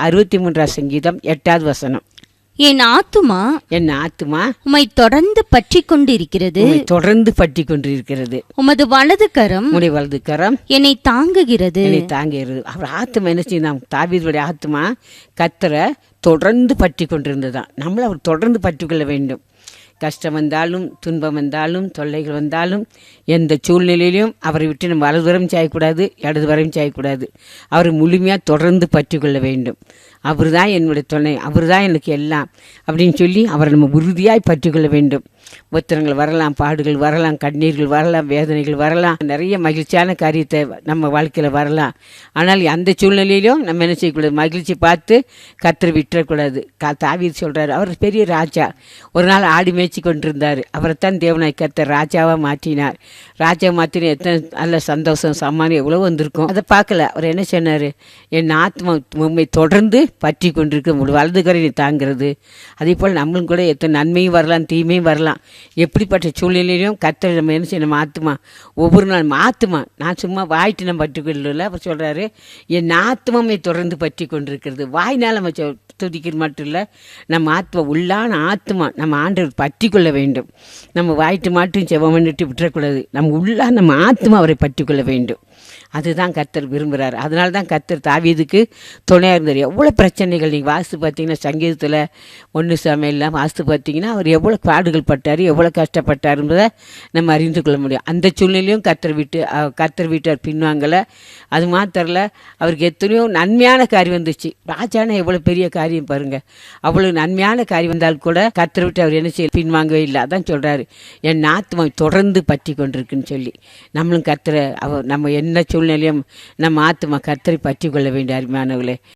63 சங்கீதம் 8 என் ஆத்துமா உம்மை தொடர்ந்து பற்றி கொண்டிருக்கிறது. தொடர்ந்து பற்றி கொண்டிருக்கிறது. உமது வலது கரம் என்னை தாங்குகிறது. அவர் ஆத்மா என்ன செய்யும்? தாவீதுடைய ஆத்மா கர்த்தரை தொடர்ந்து பற்றி கொண்டிருந்ததான். நம்மள அவர் தொடர்ந்து பற்றி கொள்ள வேண்டும். கஷ்டம் வந்தாலும், துன்பம் வந்தாலும், தொல்லைகள் வந்தாலும், எந்த சூழ்நிலையிலும் அவரை விட்டு நம்ம வலதுவரம் செய்யக்கூடாது, இடதுவரம் செய்யக்கூடாது. அவரை முழுமையாக தொடர்ந்து பற்றி கொள்ள வேண்டும். அவர் தான் என்னுடைய துணை, அவர் தான் எனக்கு எல்லாம் அப்படின்னு சொல்லி அவரை நம்ம உறுதியாய் பற்றி கொள்ள வேண்டும். உத்தரங்கள் வரலாம், பாடுகள் வரலாம், கண்ணீர்கள் வரலாம், வேதனைகள் வரலாம், நிறைய மகிழ்ச்சியான காரியத்தை நம்ம வாழ்க்கையில் வரலாம். ஆனால் அந்த சூழ்நிலையிலும் நம்ம என்ன செய்யக்கூடாது? மகிழ்ச்சி பார்த்து கர்த்தரை விட்டுறக்கூடாது. தாவீது சொல்கிறார், அவர் பெரிய ராஜா. ஒரு நாள் ஆடி மேய்ச்சி கொண்டிருந்தார். அவரைத்தான் தேவனாய் கர்த்தர் ராஜாவாக மாற்றினார். ராஜாவை மாற்றின எத்தனை நல்ல சந்தோஷம், சம்மானம் எவ்வளோ வந்திருக்கும். அதை பார்க்கல. அவர் என்ன சொன்னார்? என் ஆத்மா உண்மை தொடர்ந்து பற்றி கொண்டிருக்க முடியும், வலது கரை தாங்கிறது. அதே போல் நம்மளும் கூட எத்தனை நன்மையும் வரலாம், தீமையும் வரலாம். எப்படிப்பட்ட சூழ்நிலையிலும் கர்த்தர் நம்ம என்ன செய்யணும்? ஆத்துமா ஒவ்வொரு நாள் ஆத்துமா, நான் சும்மா வாய்ட்டு நம்ம பற்றிக்கொள்ள. அவர் சொல்கிறாரு, என் ஆத்மாவை தொடர்ந்து பற்றி கொண்டிருக்கிறது. வாய்னால் நம்ம துதிக்கிற மட்டும் இல்லை, நம்ம ஆத்மா உள்ளான ஆத்மா நம்ம ஆண்டவர் பற்றி கொள்ள வேண்டும். நம்ம வாய்ட்டு மாட்டும் செவம் பண்ணிட்டு விட்டுறக்கூடாது. நம்ம உள்ளா நம்ம ஆத்மா அவரை பற்றி கொள்ள வேண்டும். அதுதான் கர்த்தர் விரும்புகிறார். அதனால தான் கர்த்தர் தாவீதுக்கு துணையாக இருந்தார். எவ்வளோ பிரச்சனைகள் நீங்கள் வாசித்து பார்த்தீங்கன்னா, சங்கீதத்தில் 1 சாமுவேல்லாம் வாசித்து பார்த்தீங்கன்னா, அவர் எவ்வளோ பாடுகள் பட்டார், எவ்வளோ கஷ்டப்பட்டார் என்பதை நம்ம அறிந்து கொள்ள முடியும். அந்த சூழ்நிலையும் கர்த்தர் வீட்டார் பின்வாங்கலை. அது மாத்திரல, அவருக்கு எத்தனையோ நன்மையான காரியம் வந்துச்சு. ராஜானா எவ்வளோ பெரிய காரியம் பாருங்கள். அவ்வளோ நன்மையான காரியம் வந்தால் கூட கர்த்தர் விட்டு அவர் என்ன செய்ய பின்வாங்கவே இல்லை. அதான் சொல்கிறாரு, என் ஆத்மா தொடர்ந்து பற்றி கொண்டிருக்குன்னு சொல்லி. நம்மளும் கர்த்தரை நம்ம என்ன சூழ்நிலையும் நம்ம ஆத்மா கர்த்தரை பற்றி கொள்ள வேண்டிய அருமையானவர்களே.